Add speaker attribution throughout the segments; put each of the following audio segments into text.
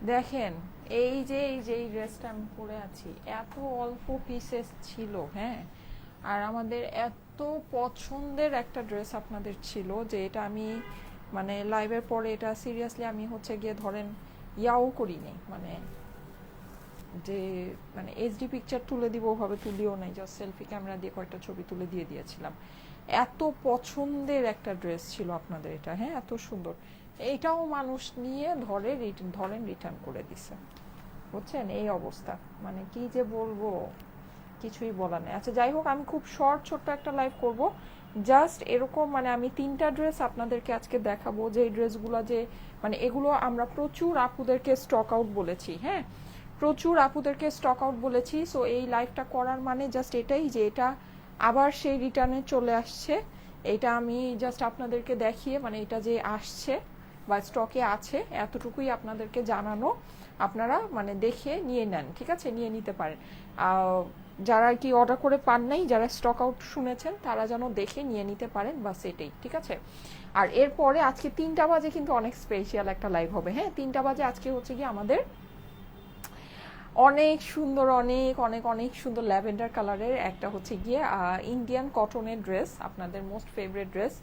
Speaker 1: দেখেন, এই ড্রেসটা আমি পরে আছি, এত অল্প পিসেস ছিল, হ্যাঁ। আর আমাদের এত পছন্দের একটা ড্রেস আপনাদের ছিল যে এটা আমি মানে লাইভের পরে এটা সিরিয়াসলি আমি হচ্ছে গিয়ে ধরেন ইয়াও করিনি, মানে যে মানে এইচডি পিকচার তুলে দিব ওভাবে তুলিও নাই, জাস্ট সেলফি ক্যামেরা দিয়ে কয়েকটা ছবি তুলে দিয়ে দিয়েছিলাম। এত পছন্দের একটা ড্রেস ছিল আপনাদের এটা, হ্যাঁ, এত সুন্দর। এইটাও মানুষ নিয়ে ধরেন রিটার্ন করে দিছে, বুঝছেন এই অবস্থা। মানে কি যে বলবো, কিছুই বলার নেই। আচ্ছা যাই হোক, আমি খুব শর্ট ছোট্ট একটা লাইভ করব, জাস্ট এরকম মানে আমি 3টা ড্রেস আপনাদেরকে আজকে দেখাবো, যে ড্রেসগুলো যে মানে এগুলো আমরা প্রচুর আপুদেরকে স্টক আউট বলেছি, হ্যাঁ, প্রচুর আপুদেরকে স্টক আউট বলেছি। সো এই লাইভটা করার মানে জাস্ট এটাই যে এটা আবার সেই রিটার্নে চলে আসছে। এটা আমি জাস্ট আপনাদেরকে দেখিয়ে মানে এটা যে আসছে বা স্টকে আছে এতটুকুই আপনাদেরকে জানানো, আপনারা মানে দেখে নিয়ে নেন, ঠিক আছে, নিয়ে নিতে পারেন। যারা কি অর্ডার করে পান নাই, যারা স্টক আউট শুনেছেন তারা যেন দেখে নিয়ে নিতে পারেন, বা সেটাই, ঠিক আছে। আর এরপরে আজকে 3টা বাজে কিন্তু অনেক স্পেশাল একটা লাইভ হবে, হ্যাঁ, 3টা বাজে আজকে হচ্ছে কি আমাদের অনেক সুন্দর, অনেক অনেক অনেক সুন্দর ল্যাভেন্ডার কালারের একটা হচ্ছে গিয়ে ইন্ডিয়ান কটনের ড্রেস, আপনাদের মোস্ট ফেভারিট ড্রেস,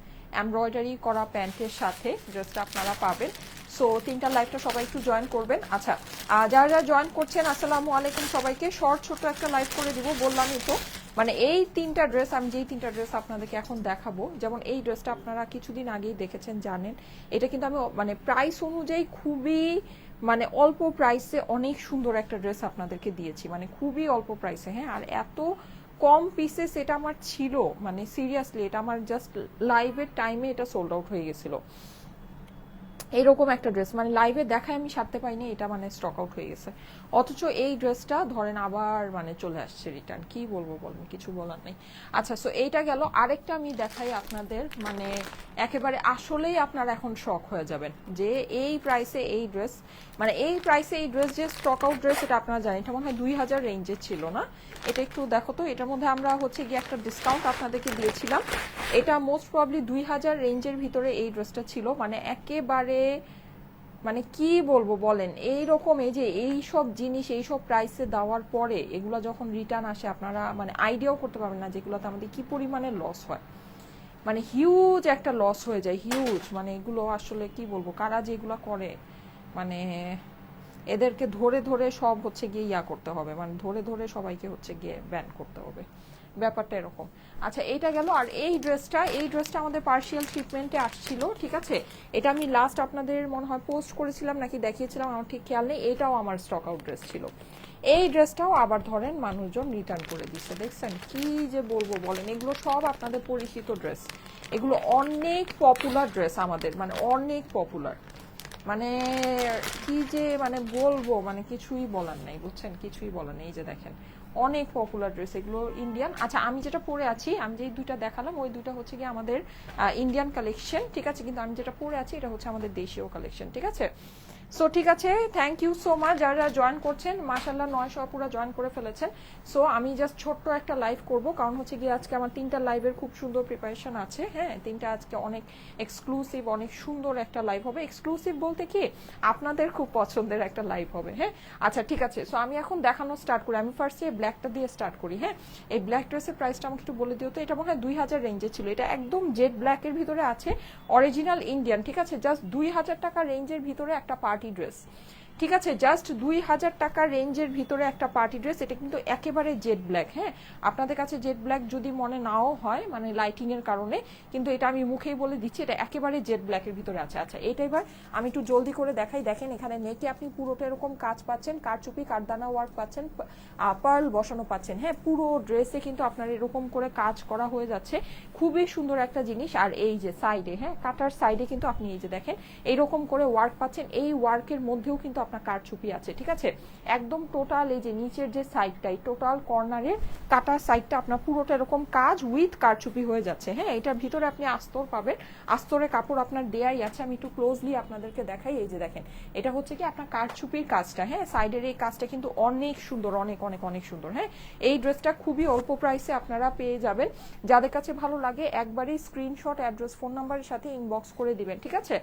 Speaker 1: এমব্রয়ডারি করা প্যান্টের সাথে ড্রেসটা আপনারা পাবেন। সো 3টা লাইভটা সবাই একটু জয়েন করবেন। আচ্ছা, যারা যারা জয়েন করছেন আসসালামু আলাইকুম সবাইকে। শর্ট ছোট একটা লাইভ করে দিব, বললামই তো। মানে এই 3টা ড্রেস, আমি যেই 3টা ড্রেস আপনাদেরকে এখন দেখাবো, যেমন এই ড্রেসটা আপনারা কিছুদিন আগেই দেখেছেন, জানেন। এটা কিন্তু আমি মানে প্রাইস অনুযায়ী খুবই মানে অল্প প্রাইসে অনেক সুন্দর একটা ড্রেস আপনাদেরকে দিয়েছি, মানে খুবই অল্প প্রাইসে, হ্যাঁ। আর এত কম পিসেস এটা আমার ছিল, মানে সিরিয়াসলি এটা আমার জাস্ট লাইভের টাইমে এটা সোল্ড আউট হয়ে গেছিল। এইরকম একটা ড্রেস মানে লাইভে দেখায় আমি সারতে পাইনি, এটা মানে স্টক আউট হয়ে গেছে। অথচ এই ড্রেসটা ধরেন আবার মানে চলে আসছে রিটার্ন, কি বলবো বলেন, কিছু বলার নেই। আচ্ছা, সো এইটা গেল। আরেকটা আমি দেখাই আপনাদের, মানে একেবারে আসলেই আপনারা এখন শক হয়ে যাবেন যে এই প্রাইসে এই ড্রেস, মানে এই প্রাইসে এই ড্রেস যে স্টক আউট ড্রেস, এটা আপনারা জানেন, এটা মনে হয় 2000 রেঞ্জে ছিল না। এটা একটু দেখো তো, এটার মধ্যে আমরা হচ্ছে গিয়ে একটা ডিসকাউন্ট আপনাদেরকে দিয়েছিলাম। এটা মোস্ট প্রবাবলি 2000 রেঞ্জের ভিতরে এই ড্রেসটা ছিল, মানে একেবারে মানে কি বলবো বলেন, এইরকম এই যে এই সব জিনিস এই সব প্রাইসে দেওয়ার পরে এগুলো যখন রিটার্ন আসে, আপনারা মানে আইডিয়াও করতে পারবেন না যেগুলোতে আমাদের কি পরিমাণে লস হয়। মানে হিউজ একটা লস হয়ে যায়, হিউজ। মানে এগুলো আসলে কি বলবো, কারা যে এগুলো করে, মানে এদেরকে ধরে ধরে সব হচ্ছে গিয়ে ইয়া করতে হবে, মানে ধরে ধরে সবাইকে হচ্ছে গিয়ে ব্যান করতে হবে, ব্যাপারটা এরকম। আচ্ছা, এইটা গেল। আর এই ড্রেসটা আমাদের পার্শিয়াল শিপমেন্টে আসছিল, ঠিক আছে। এটা আমি লাস্ট আপনাদের মনে হয় পোস্ট করেছিলাম নাকি দেখিয়েছিলাম, আমার ঠিক খেয়াল নেই। এটাও আমার স্টক আউট ড্রেস ছিল। এই ড্রেসটাও আবার ধরেন মানুষজন রিটার্ন করে দিচ্ছে, দেখছেন কি যে বলবো বলেন। এগুলো সব আপনাদের পরিচিত ড্রেস, এগুলো অনেক পপুলার ড্রেস আমাদের, মানে অনেক পপুলার, মানে কি যে মানে বলবো, মানে কিছুই বলার নেই, বুঝছেন, কিছুই বলার নেই। এই যে দেখেন, অনেক পপুলার ড্রেস এগুলো ইন্ডিয়ান। আচ্ছা, আমি যেটা পরে আছি, আমি যে দুইটা দেখালাম ওই দুইটা হচ্ছে কি আমাদের ইন্ডিয়ান কালেকশন, ঠিক আছে, কিন্তু আমি যেটা পরে আছি এটা হচ্ছে আমাদের দেশীয় কালেকশন, ঠিক আছে। সো ঠিক আছে, থ্যাংক ইউ সো মাচ যারা জয়েন করছেন, মাশাল্লাহ 900 আপুরা জয়েন করে ফেলেছেন। সো আমি জাস্ট ছোট্ট একটা লাইভ করব, কারণ হচ্ছে গিয়ে আজকে আমার 3টা লাইভের খুব সুন্দর প্রিপারেশন আছে, হ্যাঁ, 3টা আজকে অনেক এক্সক্লুসিভ, অনেক সুন্দর একটা লাইভ হবে। এক্সক্লুসিভ বলতে কি, আপনাদের খুব পছন্দের একটা লাইভ হবে, হ্যাঁ। আচ্ছা ঠিক আছে, সো আমি এখন দেখানো স্টার্ট করি। আমি ফার্স্টে ব্ল্যাকটা দিয়ে স্টার্ট করি, হ্যাঁ। এই ব্ল্যাক ড্রেসের প্রাইসটা আমাকে একটু বলে দিও তো। এটা মনে হয় 2000 রেঞ্জে ছিল, এটা একদম জেড ব্ল্যাকের ভিতরে আছে, অরিজিনাল ইন্ডিয়ান, ঠিক আছে। জাস্ট 2000 টাকা রেঞ্জের ভিতরে একটা পার্টি ড্রেস, ঠিক আছে, জাস্ট 2000 টাকা রেঞ্জের ভিতরে একটা পার্টি ড্রেস। এটা কিন্তু একেবারে জেড ব্ল্যাক, হ্যাঁ। আপনাদের কাছে জেড ব্ল্যাক যদি মনে নাও হয় মানে লাইটিং এর কারণে, কিন্তু এটা আমি মুখেই বলে দিচ্ছি, এটা একেবারে জেড ব্ল্যাকের ভিতরে আছে। আচ্ছা, এটা এবার আমি একটু জলদি করে দেখাই। দেখেন, এখানে নেকে আপনি পুরোটা এরকম কাজ পাচ্ছেন, কারচুপি কারদানা ওয়ার্ক পাচ্ছেন, পার্ল বসানো পাচ্ছেন, হ্যাঁ। পুরো ড্রেসে কিন্তু আপনার এরকম করে কাজ করা হয়ে যাচ্ছে, খুবই সুন্দর একটা জিনিস। আর এই যে সাইডে, হ্যাঁ, কাটার সাইডে কিন্তু আপনি এই যে দেখেন এইরকম করে ওয়ার্ক পাচ্ছেন, এই ওয়ার্কের মধ্যেও কিন্তু আপনার কারচুপি আছে, ঠিক আছে। একদম টোটাল এই যে নিচের যে সাইডটাই, টোটাল কর্নারের কাটার সাইডটা আপনার পুরোটা এরকম কাজ উইথ কারচুপি হয়ে যাচ্ছে, হ্যাঁ। এটার ভিতরে আপনি আস্তর পাবেন, আস্তরে কাপড় আপনার দেয়াই আছে। আমি একটু ক্লোজলি আপনাদেরকে দেখাই, এই যে দেখেন, এটা হচ্ছে কি আপনার কারচুপির কাজটা, হ্যাঁ। সাইডের এই কাজটা কিন্তু অনেক সুন্দর, অনেক অনেক অনেক সুন্দর, হ্যাঁ। এই ড্রেসটা খুবই অল্প প্রাইসে আপনারা পেয়ে যাবেন। যাদের কাছে ভালো লাগে একবারই স্ক্রিনশট, অ্যাড্রেস, ফোন নাম্বারের সাথে ইনবক্স করে দিবেন, ঠিক আছে।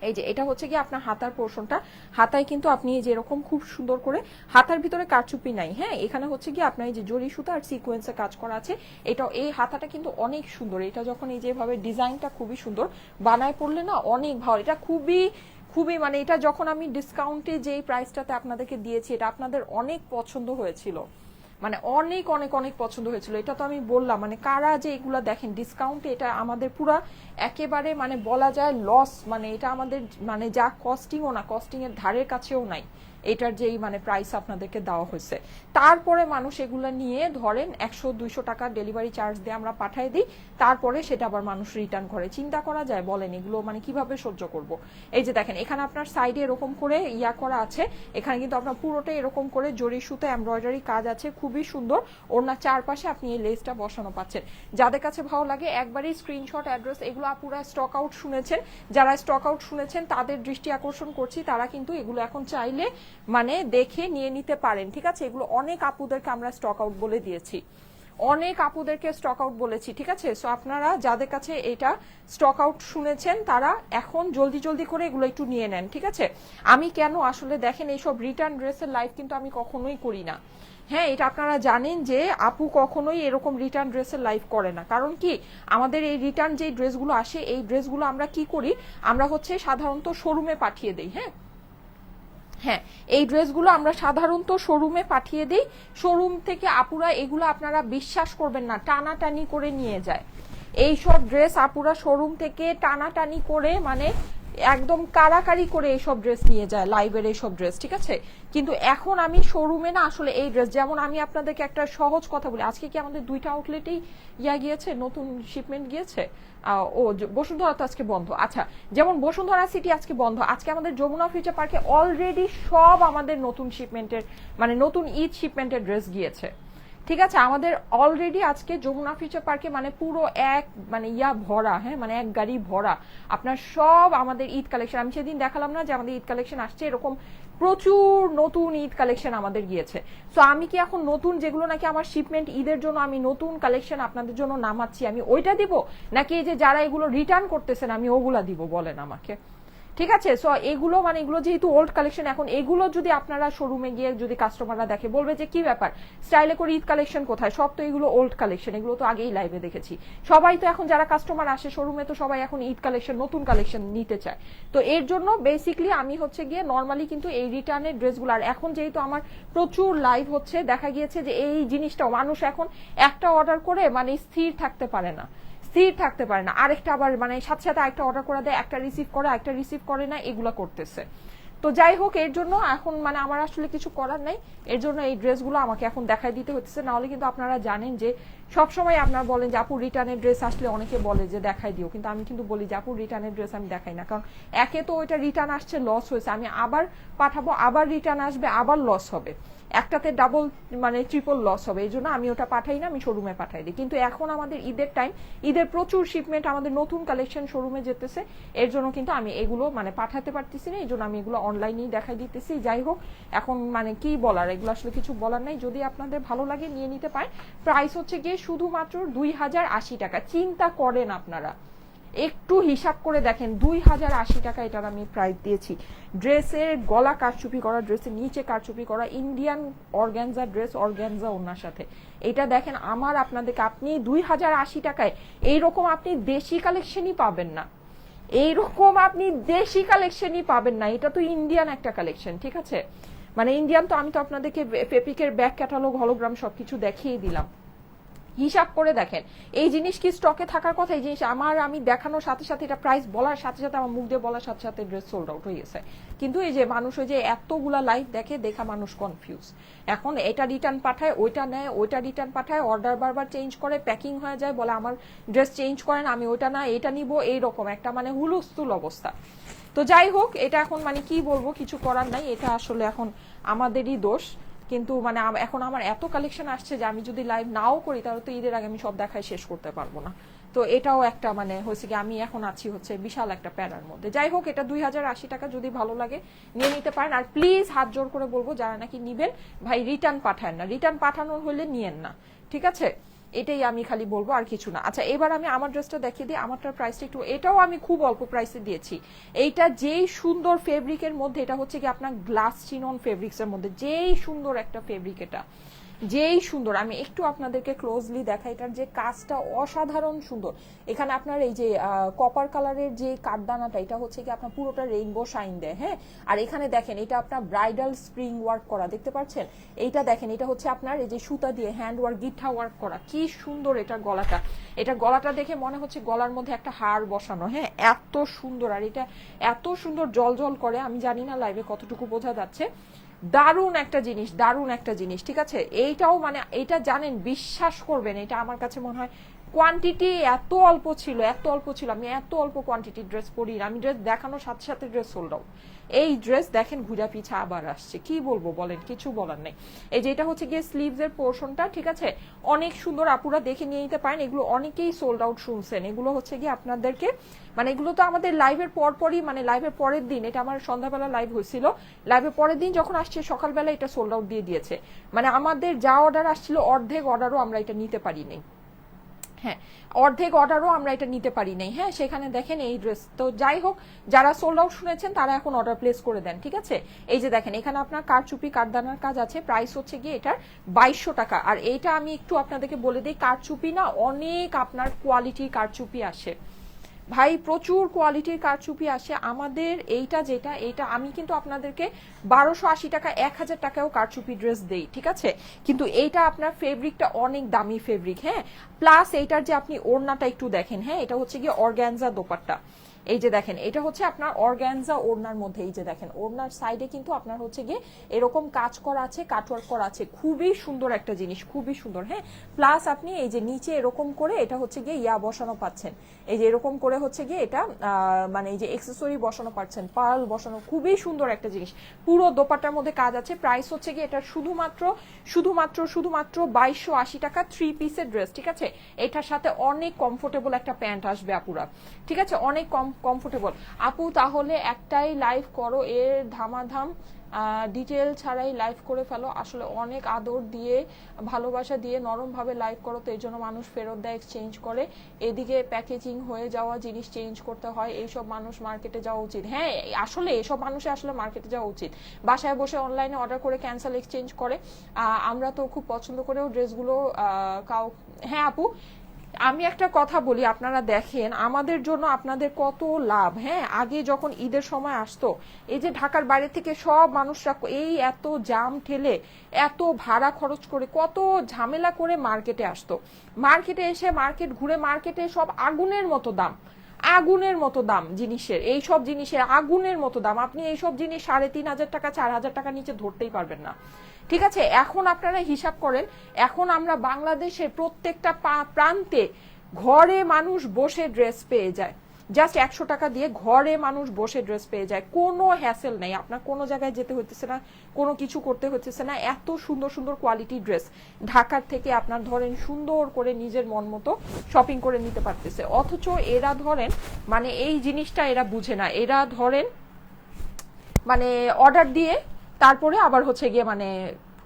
Speaker 1: এই যে এটা হচ্ছে কি আপনার হাতার পোর্শনটা, হাতায় কিন্তু আপনি যেরকম খুব সুন্দর করে হাতার ভিতরে কারচুপি নাই, হ্যাঁ এখানে হচ্ছে কি আপনার এই যে জরি সুতা আর সিকোয়েন্সে কাজ করা আছে। এটা এই হাতাটা কিন্তু অনেক সুন্দর, এটা যখন এই যেভাবে ডিজাইনটা খুবই সুন্দর বানায় পড়লে না অনেক ভালো, এটা খুবই খুবই মানে এটা যখন আমি ডিসকাউন্টে যেই প্রাইসটাতে আপনাদেরকে দিয়েছি এটা আপনাদের অনেক পছন্দ হয়েছিল, মানে অনেক অনেক অনেক পছন্দ হয়েছিল। এটা তো আমি বললাম মানে কারা যে এগুলা দেখেন ডিসকাউন্টে, এটা আমাদের পুরা একেবারে মানে বলা যায় লস, মানে এটা আমাদের মানে যা কস্টিংও না, কস্টিং এর ধারের কাছেও নাই এটার যেই মানে প্রাইস আপনাদেরকে দেওয়া হয়েছে। তারপরে মানুষ এগুলা নিয়ে ধরেন 100-200 টাকা ডেলিভারি চার্জ দিয়ে আমরা পাঠিয়ে দিই, তারপরে সেটা আবার মানুষ রিটার্ন করে। চিন্তা করা যায় বলেন এগুলো মানে কিভাবে সহ্য করব। এই যে দেখেন এখানে আপনার সাইডে এরকম করে ইয়া করা আছে, এখানে কিন্তু আপনার পুরোটা এরকম করে জরি সুতো এমব্রয়ডারি কাজ আছে, খুবই সুন্দর। ওনার চারপাশে আপনি এই লেসটা বসানো পাচ্ছেন। যাদের কাছে ভালো লাগে একবারই স্ক্রিনশট অ্যাড্রেস, এগুলো আপুরা স্টক আউট শুনেছেন, যারা স্টক আউট শুনেছেন তাদের দৃষ্টি আকর্ষণ করছি, তারা কিন্তু এগুলো এখন চাইলে মানে দেখে নিয়ে নিতে পারেন, ঠিক আছে। এগুলো অনেক আপুদেরকে আমরা স্টক আউট বলে দিয়েছি, অনেক আপুদেরকে স্টক আউট বলেছি, ঠিক আছে। সো আপনারা যাদের কাছে এটা স্টক আউট শুনেছেন তারা এখন জলদি জলদি করে এগুলো একটু নিয়ে নেন, ঠিক আছে। আমি কেন আসলে দেখেন এইসব রিটার্ন ড্রেসের লাইভ কিন্তু আমি কখনোই করি না, হ্যাঁ এটা আপনারা জানেন যে আপু কখনোই এরকম রিটার্ন ড্রেসের লাইভ করে না। কারণ কি আমাদের এই রিটার্ন যে ড্রেসগুলো আসে এই ড্রেসগুলো আমরা কি করি, আমরা হচ্ছে সাধারণত শোরুমে পাঠিয়ে দিই, হ্যাঁ হ্যাঁ এই ড্রেসগুলো আমরা সাধারণত শোরুমে পাঠিয়ে দিই। শোরুম থেকে আপুরা এগুলো আপনারা বিশ্বাস করবেন না টানাটানি করে নিয়ে যায়, এইসব ড্রেস আপুরা শোরুম থেকে টানাটানি করে মানে একদম কারাকারি করে এইসব ড্রেস নিয়ে যায়, লাইভের এইসব ড্রেস, ঠিক আছে। কিন্তু এখন আমি শোরুমে না আসলে এই ড্রেস, যেমন আমি আপনাদেরকে একটা সহজ কথা বলি, আজকে কি আমাদের 2টা আউটলেটেই ইয়া গিয়েছে, নতুন শিপমেন্ট গিয়েছে। ও বসুন্ধরা তো আজকে বন্ধ, আচ্ছা যেমন বসুন্ধরা সিটি আজকে বন্ধ, আজকে আমাদের যমুনা ফিউচার পার্কে অলরেডি সব আমাদের নতুন শিপমেন্টের মানে নতুন ঈদ শিপমেন্টের ড্রেস গিয়েছে, ঠিক আছে। আমাদের অলরেডি আজকে যমুনা ফিউচার পার্কে মানে পুরো এক মানে ইয়া ভরা, হ্যাঁ মানে এক গাড়ি ভরা আপনার সব আমাদের ঈদ কালেকশন। আমি সেদিন দেখালাম না যে আমাদের ঈদ কালেকশন আসছে, এরকম প্রচুর নতুন ঈদ কালেকশন আমাদের গিয়েছে। সো আমি কি এখন নতুন যেগুলো নাকি আমার শিপমেন্ট ঈদের জন্য আমি নতুন কালেকশন আপনাদের জন্য নামাচ্ছি, আমি ওইটা দিব নাকি এই যে যারা এগুলো রিটার্ন করতেছেন আমি ওগুলা দিব বলেন আমাকে, ঠিক আছে। সো এগুলো মানে এগুলো যেহেতু ওল্ড কালেকশন, এখন এগুলো যদি আপনারা শোরুমে গিয়ে যদি কাস্টমাররা দেখে বলবে যে কি ব্যাপার স্টাইলে করে ঈদ কালেকশন কোথায়, সব তো এগুলো ওল্ড কালেকশন, এগুলো তো আগেই লাইভে দেখেছি। সবাই তো এখন যারা কাস্টমার আসে শোরুমে তো সবাই এখন ঈদ কালেকশন নতুন কালেকশন নিতে চায়। তো এর জন্য বেসিকলি আমি হচ্ছে গিয়ে নর্মালি কিন্তু এই রিটার্নের ড্রেসগুলো, আর এখন যেহেতু আমার প্রচুর লাইভ হচ্ছে দেখা গিয়েছে যে এই জিনিসটা মানুষ এখন একটা অর্ডার করে মানে স্থির থাকতে পারে না, স্থির থাকতে পারে না, আরেকটা আবার মানে সাথে সাথে আরেকটা অর্ডার করে দেয়, একটা রিসিভ করে একটা রিসিভ করে না, এগুলা করতেছে। তো যাই হোক এর জন্য এখন মানে আমার আসলে কিছু করার নাই, এর জন্য এই ড্রেসগুলো আমাকে এখন দেখাই দিতে হচ্ছে, না হলে কিন্তু আপনারা জানেন যে সবসময় আপনারা বলেন যে আপু রিটার্নের ড্রেস আসলে অনেকে বলে যে দেখাই দিও, কিন্তু আমি কিন্তু বলি যে আপু রিটার্নের ড্রেস আমি দেখাই না, কারণ একে তো ওইটা রিটার্ন আসছে লস হয়েছে, আমি আবার পাঠাবো আবার রিটার্ন আসবে আবার লস হবে, একটাতে ডাবল মানে ট্রিপল লস হবে, এই জন্য আমি ওটা পাঠাই না, আমি শোরুমে পাঠাই দিই। কিন্তু এখন আমাদের ঈদের টাইম, ঈদের প্রচুর শিপমেন্ট আমাদের নতুন কালেকশন শোরুমে যেতেছে, এর জন্য কিন্তু আমি এগুলো মানে পাঠাতে পারতেছি না, এই জন্য আমি এগুলো অনলাইনেই দেখাই দিতেছি। যাই হোক এখন মানে কি বলার, এগুলো আসলে কিছু বলার নাই, যদি আপনাদের ভালো লাগে নিয়ে নিতে পারেন। প্রাইস হচ্ছে গিয়ে শুধুমাত্র 2080 টাকা। চিন্তা করেন আপনারা, একটু হিসাব করে দেখেন 2080 টাকা এটার আমি প্রাইস দিয়েছি। ড্রেসের গলা কারচুপি করা, ড্রেসের নিচে কারচুপি করা, ইন্ডিয়ান অর্গানজা ড্রেস, অর্গানজা ওনার সাথে এটা দেখেন আমার আপনাদেরকে, আপনি 2080 টাকায় এইরকম আপনি দেশি কালেকশনই পাবেন না, এইরকম আপনি দেশি কালেকশনই পাবেন না, এটা তো ইন্ডিয়ান একটা কালেকশন, ঠিক আছে। মানে ইন্ডিয়ান তো আমি তো আপনাদেরকে ফেপিকের ব্যাক ক্যাটালগ হলোগ্রাম সবকিছু দেখিয়ে দিলাম, হিসাব করে দেখেন এই জিনিস কি স্টকে থাকার কথা, এই জিনিস আমি দেখানোর সাথে সাথে এটা প্রাইস বলার সাথে সাথে আমার মুখ দিয়ে বলার সাথে সাথে ড্রেস সোল্ড আউট হয়ে গেছে। কিন্তু এই যে মানুষ ওই যে এতগুলা লাইভ দেখে দেখা মানুষ কনফিউজ, এখন এটা রিটার্ন পাঠায় ওইটা নেয়, ওইটা রিটার্ন পাঠায়, অর্ডার বারবার চেঞ্জ করে, প্যাকিং হয়ে যায়, বলে আমার ড্রেস চেঞ্জ করেন, আমি ওইটা না এটা নিব, এইরকম একটা মানে হুলস্থুল অবস্থা। তো যাই হোক এটা এখন মানে কি বলবো, কিছু করার নাই, এটা আসলে এখন আমাদেরই দোষ। কিন্তু মানে এখন আমার এত কালেকশন আসছে যে আমি যদি লাইভ নাও করি তাহলে তো ঈদের আগে আমি সব দেখাই শেষ করতে পারবো না। তো এটাও একটা মানে হয়েছে কি আমি এখন আছি হচ্ছে বিশাল একটা প্যারার মধ্যে। যাই হোক এটা 2080 টাকা, যদি ভালো লাগে নিয়ে নিতে পারেন। আর প্লিজ হাত জোর করে বলবো যারা নাকি নিবেন ভাই রিটার্ন পাঠান না, রিটার্ন পাঠানোর হলে নিয়েন না, ঠিক আছে। এটাই আমি খালি বলবো, আর কিছু না। আচ্ছা এবার আমি আমার ড্রেসটা দেখিয়ে দিই, আমারটার প্রাইসটা একটু, এটাও আমি খুব অল্প প্রাইসে দিয়েছি। এইটা যেই সুন্দর ফেব্রিকের মধ্যে, এটা হচ্ছে কি আপনার গ্লাস চিনন ফেব্রিক্সের মধ্যে, যেই সুন্দর একটা ফেব্রিক, এটা যেই সুন্দর। আমি একটু আপনাদেরকে ক্লোজলি দেখাই, এটার যে কাজটা অসাধারণ সুন্দর। এখানে আপনার এই যে কপার কালারের যে কাঠদানাটা, এটা হচ্ছে কি আপনার পুরোটা রেইনবো শাইন দেয়, হ্যাঁ। আর এখানে দেখেন এটা আপনার ব্রাইডাল স্প্রিং ওয়ার্ক করা, দেখতে পাচ্ছেন? এইটা দেখেন, এটা হচ্ছে আপনার এই যে সুতা দিয়ে হ্যান্ড ওয়ার্ক, গিঠা ওয়ার্ক করা, কি সুন্দর এটার গলাটা। এটা গলাটা দেখে মনে হচ্ছে গলার মধ্যে একটা হার বসানো, হ্যাঁ, এত সুন্দর। আর এটা এত সুন্দর জল জল করে, আমি জানি না লাইভে কতটুকু বোঝা যাচ্ছে। দারুণ একটা জিনিস, দারুণ একটা জিনিস, ঠিক আছে। এইটাও মানে এটা জানেন, বিশ্বাস করবেন, এটা আমার কাছে মনে হয় কোয়ান্টিটি এত অল্প ছিল, এত অল্প ছিল, আমি এত অল্প কোয়ান্টিটির ড্রেস পরি, আমি ড্রেস দেখানোর সাথে সাথে ড্রেস সোল্ড আউট। এই ড্রেস দেখেন ঘুরা পিছা আবার আসছে, কি বলবো বলেন, কিছু বলার নেই। এই যে এটা হচ্ছে গিয়ে স্লিভস এর পোর্শনটা, ঠিক আছে, অনেক সুন্দর, আপুরা দেখে নিয়ে নিতে পারেন। এগুলো অনেকেই সোল্ড আউট শুনছেন, এগুলো হচ্ছে গিয়ে আপনাদেরকে মানে এগুলো তো আমাদের লাইভের পরপরই, মানে লাইভের পরের দিন, এটা আমার সন্ধ্যাবেলা লাইভ হয়েছিল, লাইভের পরের দিন যখন আসছে সকালবেলা এটা সোল্ড আউট দিয়ে দিয়েছে। মানে আমাদের যা অর্ডার আসছিল অর্ধেক অর্ডারও আমরা এটা নিতে পারি নাই, হ্যাঁ, অর্ধেক অর্ডারও আমরা এটা নিতে পারি নাই, হ্যাঁ। সেখানে দেখেন এই ড্রেস তো, যাই হোক, যারা সোল্ড আউট শুনেছেন তারা এখন অর্ডার প্লেস করে দেন, ঠিক আছে। এই যে দেখেন এখানে আপনার কারচুপি কাঠদানার কাজ আছে, প্রাইস হচ্ছে গিয়ে এটার 2200 টাকা। আর এইটা আমি একটু আপনাদেরকে বলে দিই, কারচুপি না অনেক আপনার কোয়ালিটির কারচুপি আসে ভাই, প্রচুর কোয়ালিটির কারচুপি আসে আমাদের। এইটা যেটা, এইটা আমি কিন্তু আপনাদেরকে 1280 টাকা 1000 টাকাও কারচুপি ড্রেস দেই, ঠিক আছে। কিন্তু এইটা আপনার ফেব্রিকটা অনেক দামি ফেব্রিক, হ্যাঁ। প্লাস এইটার যে আপনি ওড়নাটা একটু দেখেন, হ্যাঁ, এটা হচ্ছে গিয়ে অর্গানজা দোপাট্টা। এই যে দেখেন এটা হচ্ছে আপনার অর্গানজা ওড়নার মধ্যে, এই যে দেখেন ওড়নার সাইডে কিন্তু আপনার হচ্ছে গিয়ে এরকম কাজ করা আছে, কাটওয়ার্ক করা আছে, খুবই সুন্দর একটা জিনিস, খুবই সুন্দর, হ্যাঁ। প্লাস আপনি এই যে নিচে এরকম করে এটা হচ্ছে গিয়ে ইয়া বসানো পাচ্ছেন, এই যে এরকম করে হচ্ছে গিয়ে এটা মানে এই যে এক্সেসরি বসানো পাচ্ছেন, পার্ল বসানো, খুবই সুন্দর একটা জিনিস। পুরো দোপাট্টার মধ্যে কাজ আছে। প্রাইস হচ্ছে গিয়ে এটা শুধুমাত্র শুধুমাত্র শুধুমাত্র 2280 টাকা, 3 পিসের ড্রেস, ঠিক আছে। এটার সাথে অনেক কমফোর্টেবল একটা প্যান্ট আসবে আপুরা, ঠিক আছে, অনেক কমফোর্টেবল। আপু তাহলে একটাই লাইভ করো, এর ধামাধাম ডিটেল ছাড়াই লাইভ করে ফেলো, আসলে অনেক আদর দিয়ে ভালোবাসা দিয়ে নরম ভাবে লাইভ করো, তো এই জন্য মানুষ ফেরত দেয়, এক্সচেঞ্জ করে। এদিকে প্যাকেজিং হয়ে যাওয়া জিনিস চেঞ্জ করতে হয়, এইসব মানুষ মার্কেটে যাওয়া উচিত। হ্যাঁ আসলে এসব মানুষের আসলে মার্কেটে যাওয়া উচিত, বাসায় বসে অনলাইনে অর্ডার করে ক্যান্সেল এক্সচেঞ্জ করে। আমরা তো খুব পছন্দ করেও ড্রেসগুলো হ্যাঁ আপু আমি একটা কথা বলি, আপনারা দেখেন আমাদের জন্য আপনাদের কত লাভ, হ্যাঁ। আগে যখন ঈদের সময় আসতো, এই যে ঢাকার বাইরে থেকে সব মানুষরা এই এত জাম ঠেলে, এত ভাড়া খরচ করে, কত ঝামেলা করে মার্কেটে আসতো, মার্কেটে এসে মার্কেট ঘুরে, মার্কেটে সব আগুনের মতো দাম, আগুনের মতো দাম জিনিসের, এই সব জিনিসের আগুনের মতো দাম। আপনি এইসব জিনিস 3500 টাকা 4000 টাকা নিচে ধরতেই পারবেন না, ঠিক আছে। এখন আপনারা হিসাব করেন, এখন আমরা বাংলাদেশের প্রত্যেকটা প্রান্তে ঘরে মানুষ বসে ড্রেস পেয়ে যায়, জাস্ট 100 টাকা দিয়ে ঘরে মানুষ বসে ড্রেস পেয়ে যায়, কোনো হ্যাসেল নেই, আপনার কোনো জায়গায় যেতে হইতেছে না, কোনো কিছু করতে হইতেছে না। এত সুন্দর সুন্দর কোয়ালিটি ড্রেস ঢাকার থেকে আপনার ধরেন সুন্দর করে নিজের মন মতো শপিং করে নিতে পারতেছে। অথচ এরা ধরেন মানে এই জিনিসটা এরা বুঝে না, এরা ধরেন মানে অর্ডার দিয়ে তারপরে আবার হচ্ছে গিয়ে মানে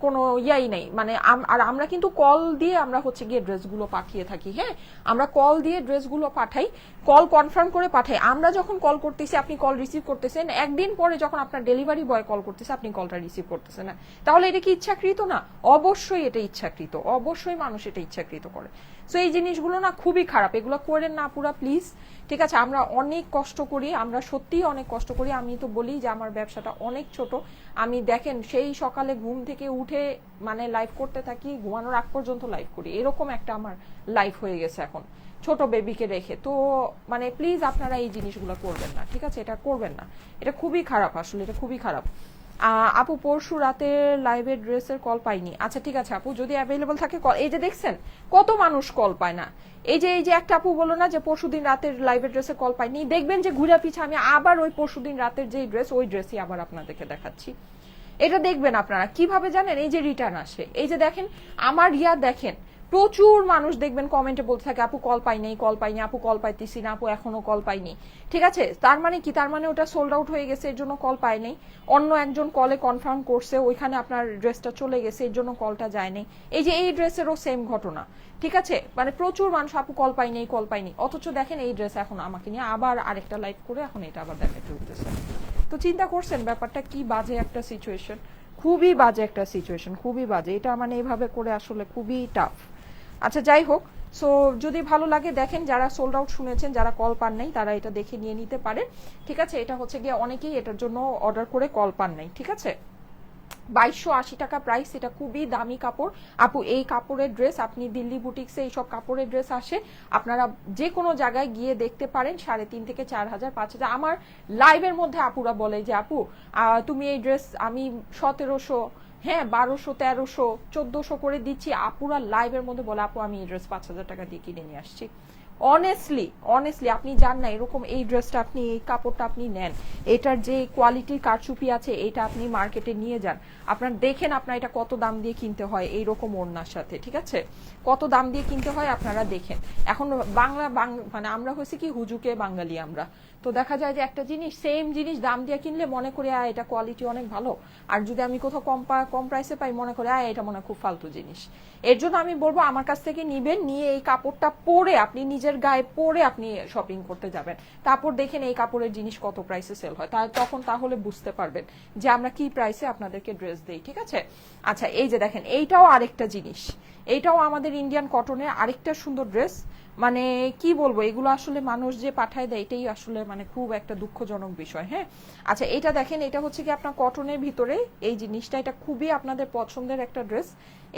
Speaker 1: কোনো ইয়াই নেই, মানে আর আমরা কিন্তু কল দিয়ে আমরা হচ্ছে গিয়ে ড্রেসগুলো পাঠিয়ে থাকি, হ্যাঁ, আমরা কল দিয়ে ড্রেসগুলো পাঠাই, কল কনফার্ম করে পাঠাই। আমরা যখন কল করতেছি আপনি কল রিসিভ করতেছেন, একদিন পরে যখন আপনার ডেলিভারি বয় কল করতেছে আপনি কলটা রিসিভ করতেছেন না, তাহলে এটা কি ইচ্ছাকৃত না? অবশ্যই এটা ইচ্ছাকৃত, অবশ্যই মানুষ এটা ইচ্ছাকৃত করে। সো এই জিনিসগুলো না খুবই খারাপ, এগুলো করেন না পুরা প্লিজ, ঠিক আছে। আমরা অনেক কষ্ট করি, আমরা সত্যিই অনেক কষ্ট করি। আমি তো বলি যে আমার ব্যবসাটা অনেক ছোট, আমি দেখেন সেই সকালে ঘুম থেকে উঠে মানে লাইভ করতে থাকি, ঘুমানোর আগ পর্যন্ত লাইভ করি, এরকম একটা আমার লাইফ হয়ে গেছে এখন ছোট বেবিকে রেখে। তো মানে প্লিজ আপনারা এই জিনিসগুলো করবেন না, ঠিক আছে, এটা করবেন না, এটা খুবই খারাপ, আসলে এটা খুবই খারাপ। আপু পরশু রাতে লাইভের ড্রেসের কল পাইনি, আচ্ছা ঠিক আছে আপু, যদি অ্যাভেলেবল থাকে কল, এই যে দেখছেন কত মানুষ কল পায় না, এই যে একটা আপু বললো না যে পরশুদিন রাতের লাইভের ড্রেসের কল পাইনি, দেখবেন যে ঘুরে পিছে আমি আবার ওই পরশুদিন রাতের যে ড্রেস, ওই ড্রেসই আবার আপনাদেরকে দেখাচ্ছি। এটা দেখবেন আপনারা কিভাবে জানেন, এই যে রিটার্ন আসে, এই যে দেখেন আমার ইয়া দেখেন প্রচুর মানুষ দেখবেন কমেন্টে বলতে থাকে আপু কল পাইনি, কল পাইনি, আপু কল পাইতেছি না, আপু এখনো কল পাইনি। ঠিক আছে, তার মানে কি? তার মানে ওটা সোল্ড আউট হয়ে গেছে, এর জন্য কল পাইনি। অন্য একজন কলে কনফার্ম করছে, ওইখানে আপনার ড্রেসটা চলে গেছে, এর জন্য কলটা যায়নি। এই যে এই ড্রেসেরও সেম ঘটনা। ঠিক আছে, মানে প্রচুর মানুষ আপু কল পাইনি, কল পাইনি, অথচ দেখেন এই ড্রেস এখন আমাকে নিয়ে আবার আরেকটা লাইভ করে এখন এটা আবার দেখাতে উঠতেছে। তো চিন্তা করছেন ব্যাপারটা কি বাজে একটা সিচুয়েশন, খুবই বাজে একটা সিচুয়েশন, খুবই বাজে এটা, মানে এইভাবে করে আসলে খুবই টাফ। আচ্ছা যাই হোক, সো যদি ভালো লাগে দেখেন, যারা সোল্ড আউট শুনেছেন, যারা কল পান নাই তারা এটা দেখে নিয়ে নিতে পারেন। ঠিক আছে, এটা হচ্ছে গিয়ে অনেকেই এটার জন্য অর্ডার করে কল পান নাই। ঠিক আছে, 2280 টাকা প্রাইস, এটা খুবই দামি কাপড় আপু। এই কাপড়ের ড্রেস আপনি দিল্লি বুটিক্সে এইসব কাপড়ের ড্রেস আসে, আপনারা যে কোনো জায়গায় গিয়ে দেখতে পারেন 3,500 থেকে 4,000 5,000। আমার লাইভের মধ্যে আপুরা বলে যে আপু তুমি এই ড্রেস আমি 1700, হ্যাঁ 1200, 1300, 1400 করে দিচ্ছি। আপুরা লাইভের মধ্যে বলে আপু আমি এই ড্রেস 5,000 টাকা দিয়ে কিনে নিয়ে আসছি। অনেস্টলি আপনি জান না এরকম এই ড্রেসটা, আপনি এই কাপড়টা আপনি নেন, এটার যে কোয়ালিটির কারচুপি আছে এটা আপনি মার্কেটে নিয়ে যান, আপনার দেখেন আপনার এটা কত দাম দিয়ে কিনতে হয় এইরকম ওড়নার সাথে। ঠিক আছে, কত দাম দিয়ে কিনতে হয় আপনারা দেখেন। এখন মানে আমরা হয়েছে কি হুজুকে বাঙালি আমরা, তো দেখা যায় যে একটা জিনিস সেম জিনিস দাম দিয়ে কিনলে মনে করি এটা কোয়ালিটি অনেক ভালো, আর যদি আমি কোথাও কম প্রাইসে পাই মনে করি এটা মনে খুব ফালতু জিনিস। এর জন্য আমি বলবো আমার কাছ থেকে নিবেন, নিয়ে এই কাপড়টা পরে আপনি নিজের গায়ে পরে আপনি শপিং করতে যাবেন, তারপর দেখেন এই কাপড়ের জিনিস কত প্রাইসে সেল হয়, তখন তাহলে বুঝতে পারবেন যে আমরা কি প্রাইসে আপনাদেরকে ড্রেস দেই। ঠিক আছে, আচ্ছা এই যে দেখেন এইটাও আরেকটা জিনিস, এইটাও আমাদের ইন্ডিয়ান কটনের আরেকটা সুন্দর ড্রেস। মানে কি বলবো, এগুলো আসলে মানুষ যে পাঠায় দেয় এটাই আসলে মানে খুব একটা দুঃখজনক বিষয়। হ্যাঁ, আচ্ছা এটা দেখেন, এটা হচ্ছে কি আপনার কটনের ভিতরে এই জিনিসটা, এটা খুবই আপনাদের পছন্দের একটা ড্রেস।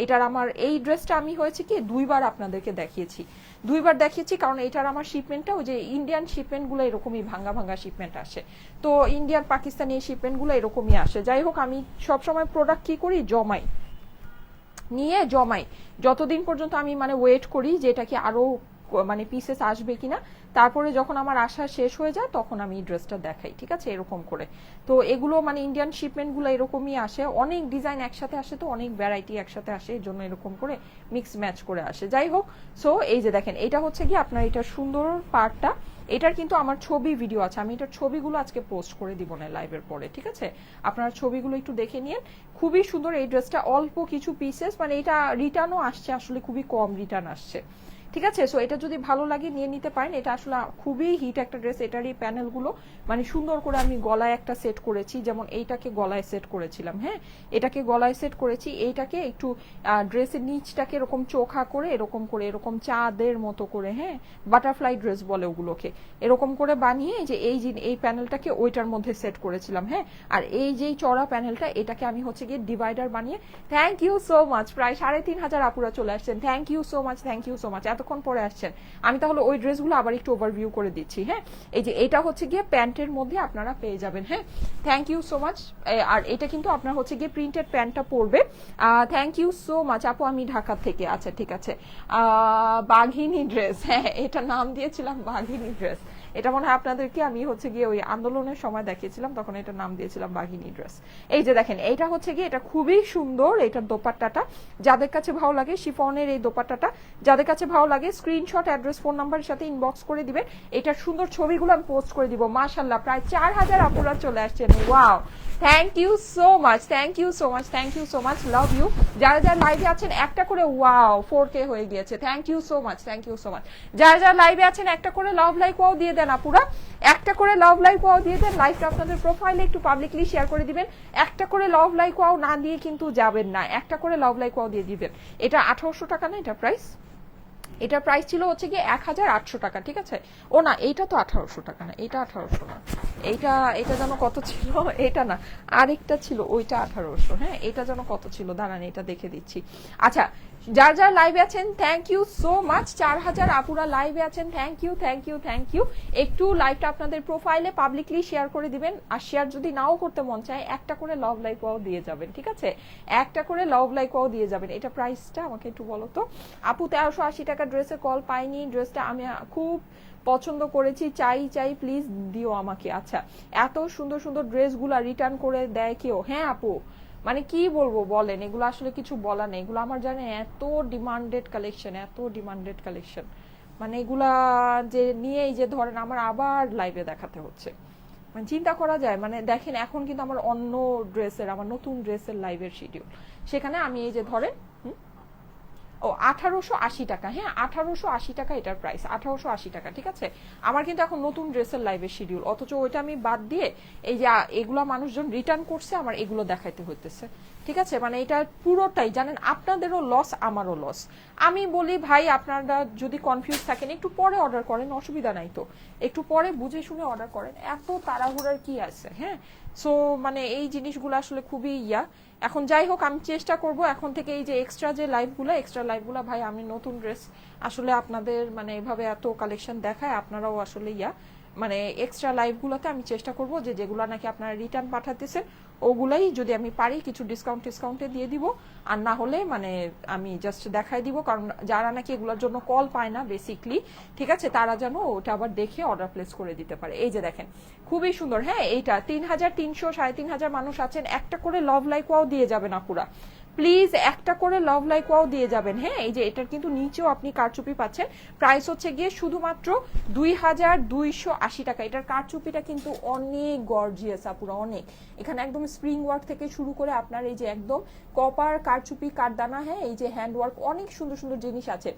Speaker 1: এটার আমার এই ড্রেসটা আমি হয়েছে কি দুইবার আপনাদেরকে দেখিয়েছি, কারণ এটার আমার শিপমেন্টটা ওই যে ইন্ডিয়ান শিপমেন্টগুলো এরকমই ভাঙ্গা ভাঙ্গা শিপমেন্ট আসে, তো ইন্ডিয়ান পাকিস্তানি এই শিপমেন্টগুলো এরকমই আসে। যাই হোক, আমি সবসময় প্রোডাক্ট কি করি জমাই, যতদিন পর্যন্ত আমি মানে ওয়েট করি যে এটা কি আরো মানে পিসেস আসবে কিনা, তারপরে যখন আমার আসা শেষ হয়ে যায় তখন আমি ড্রেসটা দেখাই। ঠিক আছে, এরকম করে। তো এগুলো মানে ইন্ডিয়ান শিপমেন্ট গুলো এরকমই আসে, অনেক ডিজাইন একসাথে আসে, তো অনেক ভ্যারাইটি একসাথে আসে, এর জন্য এরকম করে মিক্স ম্যাচ করে আসে। যাই হোক, সো এই যে দেখেন এটা হচ্ছে কি আপনার এটা সুন্দর পার্টটা, এটার কিন্তু আমার ছবি ভিডিও আছে, আমি এটার ছবিগুলো আজকে পোস্ট করে দিব না লাইভের পরে। ঠিক আছে, আপনারা ছবিগুলো একটু দেখে নিন, খুবই সুন্দর এই ড্রেসটা, অল্প কিছু পিসেস, মানে এটা রিটার্নও আসছে, আসলে খুবই কম রিটার্ন আসছে। ঠিক আছে, সো এটা যদি ভালো লাগে নিয়ে নিতে পারেন, এটা আসলে খুবই হিট একটা ড্রেস। এটারই প্যানেলগুলো মানে সুন্দর করে আমি গলায় একটা সেট করেছি, যেমন এইটাকে গলায় সেট করেছিলাম, হ্যাঁ এটাকে গলায় সেট করেছি, এইটাকে একটু ড্রেসের নিচটাকে এরকম চোখা করে এরকম চাঁদের মতো করে, হ্যাঁ বাটারফ্লাই ড্রেস বলে ওগুলোকে, এরকম করে বানিয়ে যে এই প্যানেলটাকে ওইটার মধ্যে সেট করেছিলাম। হ্যাঁ, আর এই যে চড়া প্যানেলটা এটাকে আমি হচ্ছে গিয়ে ডিভাইডার বানিয়ে, থ্যাংক ইউ সো মাচ, প্রায় 3,500 আপুরা চলে আসছেন, থ্যাংক ইউ সো মাচ, এতক্ষণ পরে আসছেন। আমি তাহলে ওই ড্রেসগুলো আবার একটু ওভারভিউ করে দিচ্ছি। হ্যাঁ, এই যে এটা হচ্ছে গিয়ে প্যান্টের মধ্যে আপনারা পেয়ে যাবেন। হ্যাঁ, থ্যাংক ইউ সো মাচ। আর এটা কিন্তু আপনার হচ্ছে গিয়ে প্রিন্টেড প্যান্টটা পরবে। থ্যাংক ইউ সো মাচ আপু, আমি ঢাকা থেকে। আচ্ছা ঠিক আছে, বাঘিনী ড্রেস, হ্যাঁ এটা নাম দিয়েছিলাম বাঘিনী ড্রেস, এটা মনে হয় আপনাদেরকে আমি হচ্ছে গিয়ে ওই আন্দোলনের সময় দেখিয়েছিলাম, তখন এটা নাম দিয়েছিলাম বাঘিনী ড্রেস। এই যে দেখেন এইটা হচ্ছে গিয়ে এটা খুবই সুন্দর, এটার দোপাট্টাটা যাদের কাছে ভালো লাগে, শিফনের এই দোপাট্টাটা যাদের কাছে ভালো লাগে স্ক্রিনশট অ্যাড্রেস ফোন নাম্বারের সাথে ইনবক্স করে দিবেন, এটার সুন্দর ছবিগুলো আমি পোস্ট করে দিব। মাশাআল্লাহ, প্রায় 4,000 আপুরা চলে আসছেন, wow thank you so much, love you. যারা লাইভে আছেন একটা করে, ওয়াও 4K হয়ে গিয়েছে, থ্যাংক ইউ সো মাচ। যারা লাইভে আছেন একটা করে লাভ লাইক ওয়াও দিয়ে দেন আপুরা, একটা করে লাভ লাইক ওয়াও দিয়ে দেন, লাইভটা আপনাদের প্রোফাইলে একটু পাবলিকলি শেয়ার করে দিবেন। একটা করে লাভ লাইক ওয়াও না দিয়ে কিন্তু যাবেন না, একটা করে লাভ লাইক ওয়াও দিয়ে দিবেন। এটা 1800 টাকা না, এটা প্রাইস, এটার প্রাইস ছিল হচ্ছে গিয়ে 1,800 টাকা। ঠিক আছে, ও না এইটা তো 1,800 টাকা না, এটা 1,800 না, এটা যেন কত ছিল, এটা না আরেকটা ছিল ওইটা 1,800। হ্যাঁ, এটা যেন কত ছিল দাঁড়ান এটা দেখে দিচ্ছি। আচ্ছা, যারা লাইভে আছেন থ্যাংক ইউ সো মাচ, 4,000 আপুরা লাইভে আছেন, থ্যাংক ইউ। একটু লাইভটা আপনাদের প্রোফাইলে পাবলিকলি শেয়ার করে দিবেন, আর শেয়ার যদি নাও করতে মন চায় একটা করে লাভ লাইক ওয়াও দিয়ে যাবেন। ঠিক আছে, একটা করে লাভ লাইক ওয়াও দিয়ে যাবেন। এটা প্রাইসটা আমাকে একটু বলো তো আপু। 1,380 টাকা ড্রেসে কল পাইনি, ড্রেসটা আমি খুব পছন্দ করেছি, চাই প্লিজ দিও আমাকে। আচ্ছা, এত সুন্দর ড্রেসগুলা রিটার্ন করে দেয় কেউ? হ্যাঁ আপু, মানে কি বলবো বলেন, এগুলো আসলে কিছু বলা নেই। এগুলো আমার জানেন এত ডিমান্ডেড কালেকশন, এত ডিমান্ডেড কালেকশন, মানে এগুলা যে নিয়ে এই যে ধরেন আমার আবার লাইভে দেখাতে হচ্ছে, মানে চিন্তা করা যায়। মানে দেখেন এখন কিন্তু আমার অন্য ড্রেসের, আমার নতুন ড্রেসের লাইভের শিডিউল, সেখানে আমি এই যে ধরেন ও 1880 টাকা, হ্যাঁ 1880 টাকা এটার প্রাইস, 1880 টাকা, ঠিক আছে। আমার কিন্তু এখন নতুন ড্রেসের লাইভের শিডিউল, অথচ ওইটা আমি বাদ দিয়ে এই যে এগুলো মানুষজন রিটার্ন করছে, আমার এগুলো দেখাইতে হইতেছে, ঠিক আছে। মানে এটা পুরোটাই জানেন আপনাদেরও লস, আমারও লস। আমি বলি ভাই আপনারা যদি কনফিউজ থাকেন একটু পরে অর্ডার করেন, অসুবিধা নাই তো, একটু পরে বুঝে শুনে অর্ডার করেন, এত তাড়াহুড়ার কি আছে, হ্যাঁ। সো মানে এই জিনিসগুলো আসলে খুবই এখন যাই হোক আমি চেষ্টা করব এখন থেকে এই যে এক্সট্রা লাইভগুলো ভাই, আমি নতুন ড্রেস আসলে আপনাদের মানে এভাবে এত কালেকশন দেখায়, আপনারাও আসলে মানে এক্সট্রা লাইভগুলোতে আমি চেষ্টা করব যে যেগুলো নাকি আপনারা রিটার্ন পাঠাতেছেন ওগুলাই যদি আমি পারি কিছু ডিসকাউন্টে দিয়ে দিব, আর না হলে মানে আমি জাস্ট দেখাই দিব, কারণ যারা নাকি এগুলোর জন্য কল পায় না বেসিকলি, ঠিক আছে, তারা যেন ওটা আবার দেখে অর্ডার প্লেস করে দিতে পারে। এই যে দেখেন খুবই সুন্দর, হ্যাঁ এইটা 3300 3500 মানুষ আছেন, একটা করে লাভ লাইক ওয়াও দিয়ে যাবেন আপুরা, প্লিজ একটা করে লাভ লাইক ওয়াও দিয়ে যাবেন, হ্যাঁ। এই যে এটার কিন্তু নিচেও আপনি কারচুপি পাচ্ছেন, প্রাইস হচ্ছে গিয়ে শুধুমাত্র 2280 টাকা। এটার কারচুপিটা কিন্তু অনেক গর্জিয়াস আপুরা, অনেক, এখানে একদম স্প্রিং ওয়ার্ক থেকে শুরু করে আপনার এই যে একদম কপার কারচুপি কারদানা, হ্যাঁ এই যে হ্যান্ড ওয়ার্ক, অনেক সুন্দর সুন্দর জিনিস আছে,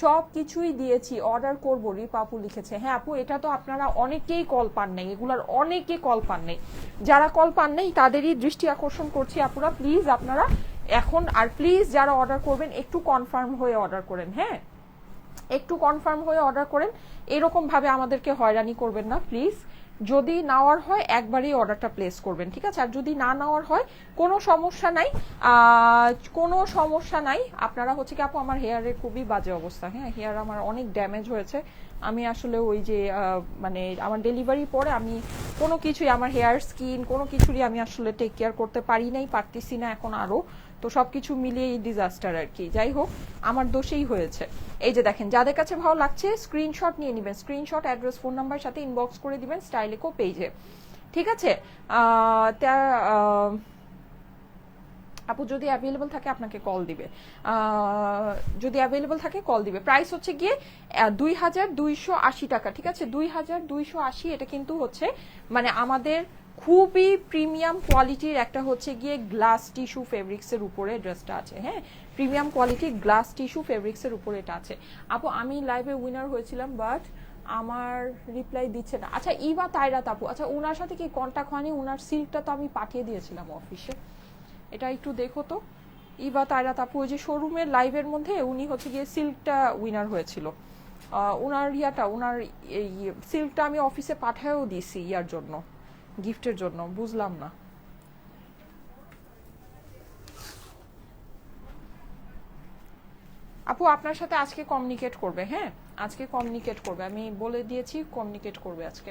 Speaker 1: সব কিছুই দিয়েছি। অর্ডার করবো রিপা আপু লিখেছে, হ্যাঁ আপু এটা তো আপনারা অনেকেই কল পান নাই, এগুলার অনেকে কল পান নাই, যারা কল পান নাই তাদেরই দৃষ্টি আকর্ষণ করছি আপুরা, প্লিজ আপনারা এখন, আর প্লিজ যারা অর্ডার করবেন একটু কনফার্ম হয়ে অর্ডার করেন, হ্যাঁ একটু কনফার্ম হয়ে অর্ডার করেন, এরকম ভাবে আমাদেরকে হয়রানি করবেন না প্লিজ। যদি নেওয়ার হয় একবারই অর্ডারটা প্লেস করবেন, ঠিক আছে, আর যদি না নেওয়ার হয় কোনো সমস্যা নাই, কোনো সমস্যা নাই। আপনারা হচ্ছে কি আপু আমার হেয়ারের খুবই বাজে অবস্থা, হ্যাঁ হেয়ার আমার অনেক ড্যামেজ হয়েছে, আমি আসলে ওই যে মানে আমার ডেলিভারি পরে আমি কোনো কিছুই, আমার হেয়ার স্কিন কোনো কিছুরই আমি আসলে টেক কেয়ার করতে পারতেছি না এখন আরো, তো সবকিছু মিলিয়ে এই ডিজাস্টার আর কি। যাই হোক আমার দোষেই হয়েছে। এই যে দেখেন যাদের কাছে ভালো লাগছে স্ক্রিনশট নিয়ে নেবেন, স্ক্রিনশট অ্যাড্রেস ফোন নাম্বার সাথে ইনবক্স করে দিবেন স্টাইলেকো পেজে, ঠিক আছে। আপু যদি অ্যাভেলেবল থাকে আপনাকে কল দিবে, যদি অ্যাভেলেবল থাকে কল দিবে। প্রাইস হচ্ছে গিয়ে 2280 টাকা, ঠিক আছে 2280। এটা কিন্তু হচ্ছে মানে আমাদের খুবই প্রিমিয়াম কোয়ালিটির একটা হচ্ছে গিয়ে গ্লাস টিস্যু ফেব্রিক্সের উপরে ড্রেসটা আছে, হ্যাঁ প্রিমিয়াম কোয়ালিটির গ্লাস টিস্যু ফেব্রিক্সের উপরে এটা আছে। আপু আমি লাইভে উইনার হয়েছিলাম বাট আমার রিপ্লাই দিচ্ছে না। আচ্ছা ইভা তাইরাত আপু, আচ্ছা ওনার সাথে কি কন্টাক্ট হয়নি? ওনার সিল্কটা তো আমি পাঠিয়ে দিয়েছিলাম অফিসে, এটা একটু দেখো তো। ইভা তাইরাত আপু ওই যে শোরুমের লাইভের মধ্যে উনি হচ্ছে গিয়ে সিল্কটা উইনার হয়েছিল, ওনার ওনার এই সিল্কটা আমি অফিসে পাঠায়ও দিছি ইয়ার জন্য, গিফটের জন্য, বুঝলাম না। আপু আপনার সাথে আজকে কমিউনিকেট করবে, হ্যাঁ আজকে কমিউনিকেট করবে, আমি বলে দিয়েছি কমিউনিকেট করবে আজকে।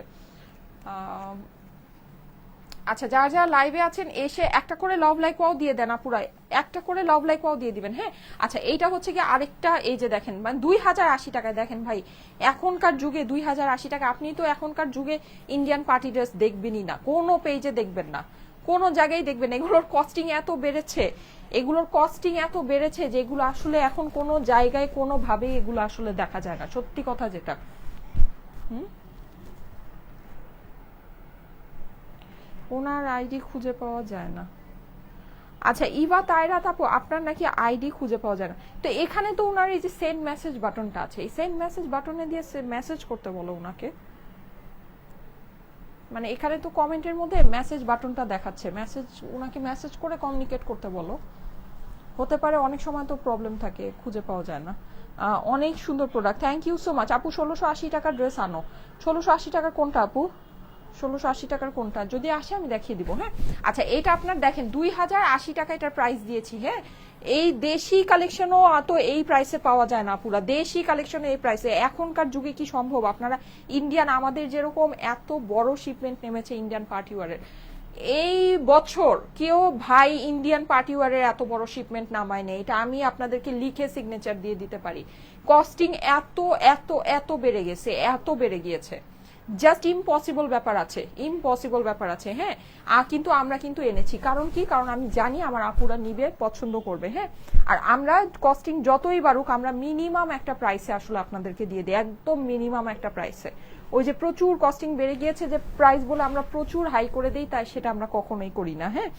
Speaker 1: আচ্ছা যারা যারা লাইভে আছেন এসে একটা করে লাভ লাইক ওয়াও দিয়ে দেন আপুরা, একটা করে লাভ লাইক ওয়াও দিয়ে দিবেন, হ্যাঁ। আচ্ছা এইটা হচ্ছে কি আরেকটা, এই যে দেখেন মানে 2080 টাকায়, দেখেন ভাই এখনকার যুগে 2080 টাকা, আপনি তো এখনকার যুগে ইন্ডিয়ান পার্টি ড্রেস দেখবেনই না, কোনো পেজে দেখবেন না, কোনো জায়গায় দেখবেন। এগুলোর কস্টিং এত বেড়েছে, এগুলোর কস্টিং এত বেড়েছে যে এগুলো আসলে এখন কোনো জায়গায় কোনোভাবেই এগুলো আসলে দেখা যায় না, সত্যি কথা যেটা। ওনার আইডি খুঁজে পাওয়া যায় না। আচ্ছা ইভা তাইরাত আপু আপনার নাকি আইডি খুঁজে পাওয়া যায় না, তো এখানে তো ওনার এই যে সেন্ড মেসেজ বাটনটা আছে, এই সেন্ড মেসেজ বাটনে দিয়ে মেসেজ করতে বলো ওনাকে, মানে এখানে তো কমেন্টের মধ্যে মেসেজ বাটনটা দেখাচ্ছে, মেসেজ ওনাকে মেসেজ করে কমিউনিকেট করতে বলো, হতে পারে অনেক সময় তো প্রবলেম থাকে খুঁজে পাওয়া যায় না। অনেক সুন্দর product, thank you so much আপু। 1680 টাকার ড্রেস আনো, 1680 টাকার কোনটা আপু? 1680 টাকার কোনটা যদি আসে আমি দেখিয়ে দিব, হ্যাঁ। আচ্ছা এটা আপনার দেখেন 2080 টাকা এটার প্রাইস দিয়েছি, হ্যাঁ। এই দেশি কালেকশনও তো এই প্রাইসে পাওয়া যায় না, পুরা দেশি কালেকশনে এই প্রাইসে এখনকার যুগে কি সম্ভব? আপনারা ইন্ডিয়ান, আমাদের যেরকম এত বড় শিপমেন্ট নেমেছে ইন্ডিয়ান পার্টিওয়ারের, এই বছর কেউ ভাই ইন্ডিয়ান পার্টিওয়ারের এত বড় শিপমেন্ট নামায় নেই, এটা আমি আপনাদেরকে লিখে সিগনেচার দিয়ে দিতে পারি। কস্টিং এত এত এত বেড়ে গেছে, এত বেড়ে গিয়েছে, জাস্ট ইম্পসিবল ব্যাপার আছে, ইম্পসিবল ব্যাপার আছে। হ্যাঁ, কিন্তু আমরা কিন্তু এনেছি, কারণ কি, কারণ আমি জানি আমার আপুরা নিবে, পছন্দ করবে। হ্যাঁ, আর আমরা কস্টিং যতই বাড়ুক আমরা মিনিমাম একটা প্রাইসে আসলে আপনাদেরকে দিয়ে দিই, একদম মিনিমাম একটা প্রাইসে। ওই যে প্রচুর কস্টিং বেড়ে গিয়েছে যে প্রাইস বলে আমরা প্রচুর হাই করে দিই, তাই সেটা আমরা কখনোই করি না। হ্যাঁ,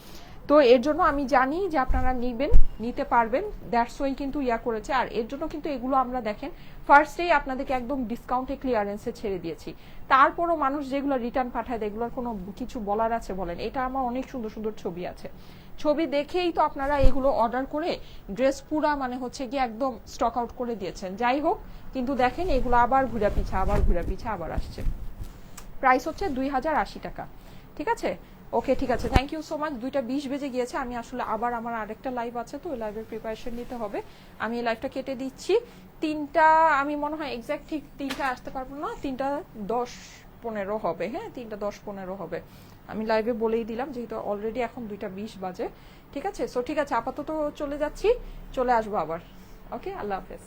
Speaker 1: তো এর জন্য আমি জানি যে আপনারা নিবেন, নিতে পারবেন, দ্যাটস ওয়াই কিন্তু করেছে। আর এর জন্য কিন্তু এগুলো আমরা দেখেন ফার্স্টেই আপনাদেরকে একদম ডিসকাউন্টে ক্লিয়ারেন্সে ছেড়ে দিয়েছি। তারপরও মানুষ যেগুলো রিটার্ন পাঠায় এগুলোর কোনো কিছু বলার আছে বলেন? এটা আমার অনেক সুন্দর সুন্দর ছবি আছে, ছবি দেখেই তো আপনারা এগুলো অর্ডার করে ড্রেস পুরা মানে হচ্ছে গিয়ে একদম স্টক আউট করে দিয়েছেন। যাই হোক, কিন্তু দেখেন এগুলো আবার ঘুরা পিছা আবার আসছে। প্রাইস হচ্ছে 2080 টাকা। ঠিক আছে, ওকে, ঠিক আছে, থ্যাংক ইউ সো মাচ। 2:20 বেজে গিয়েছে, আমি আসলে আবার আমার আরেকটা লাইভ আছে, তো ওই লাইভের প্রিপারেশন নিতে হবে। আমি এই লাইভটা কেটে দিচ্ছি। 3টা আমি মনে হয় এক্স্যাক্ট ঠিক 3টা আসতে পারবো না, 3:10-15 হবে। হ্যাঁ, 3:10-15 হবে। আমি লাইভে বলেই দিলাম, যেহেতু অলরেডি এখন 2:20 বাজে। ঠিক আছে, সো ঠিক আছে, আপাতত চলে যাচ্ছি, চলে আসবো আবার। ওকে, আল্লাহ হাফেজ।